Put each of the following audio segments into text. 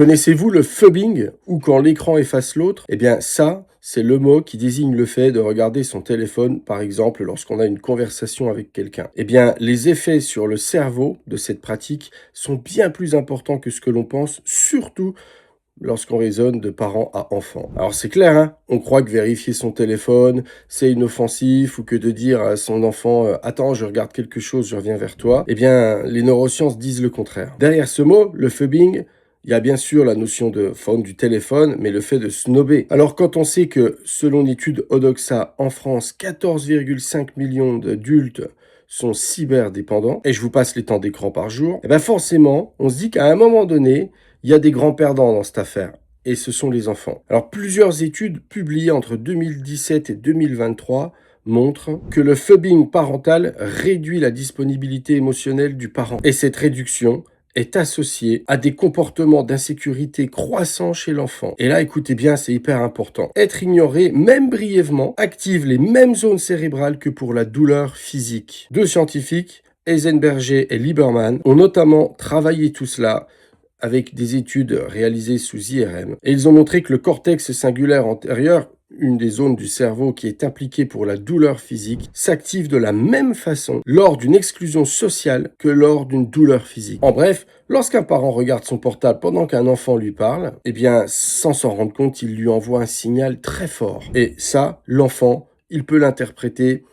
Connaissez-vous le phubbing, ou quand l'écran efface l'autre? Eh bien ça, c'est le mot qui désigne le fait de regarder son téléphone, par exemple, lorsqu'on a une conversation avec quelqu'un. Eh bien, les effets sur le cerveau de cette pratique sont bien plus importants que ce que l'on pense, surtout lorsqu'on raisonne de parents à enfants. Alors c'est clair, hein, on croit que vérifier son téléphone, c'est inoffensif, ou que de dire à son enfant Attends, je regarde quelque chose, je reviens vers toi », eh bien, les neurosciences disent le contraire. Derrière ce mot, le phubbing, il y a bien sûr la notion de faune du téléphone, mais le fait de snober. Alors quand on sait que, selon l'étude Odoxa, en France, 14,5 millions d'adultes sont cyberdépendants, et je vous passe les temps d'écran par jour, et bien forcément, on se dit qu'à un moment donné, il y a des grands perdants dans cette affaire, et ce sont les enfants. Alors plusieurs études publiées entre 2017 et 2023 montrent que le phubbing parental réduit la disponibilité émotionnelle du parent. Et cette réduction est associée à des comportements d'insécurité croissants chez l'enfant. Et là, écoutez bien, c'est hyper important. Être ignoré, même brièvement, active les mêmes zones cérébrales que pour la douleur physique. Deux scientifiques, Eisenberger et Lieberman, ont notamment travaillé tout cela avec des études réalisées sous IRM. Et ils ont montré que le cortex singulaire antérieur, une des zones du cerveau qui est impliquée pour la douleur physique, s'active de la même façon lors d'une exclusion sociale que lors d'une douleur physique. En bref, lorsqu'un parent regarde son portable pendant qu'un enfant lui parle, eh bien, sans s'en rendre compte, il lui envoie un signal très fort. Et ça, l'enfant, il peut l'interpréter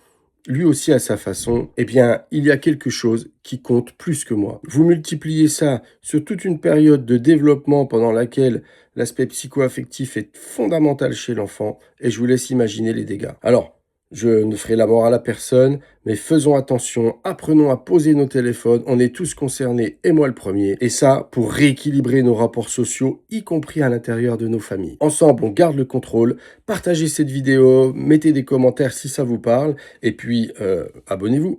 lui aussi à sa façon. Eh bien, il y a quelque chose qui compte plus que moi. Vous multipliez ça sur toute une période de développement pendant laquelle l'aspect psycho-affectif est fondamental chez l'enfant, et je vous laisse imaginer les dégâts. Alors, je ne ferai la morale à personne, mais faisons attention, apprenons à poser nos téléphones, on est tous concernés, et moi le premier, et ça pour rééquilibrer nos rapports sociaux, y compris à l'intérieur de nos familles. Ensemble, on garde le contrôle, partagez cette vidéo, mettez des commentaires si ça vous parle, et puis abonnez-vous.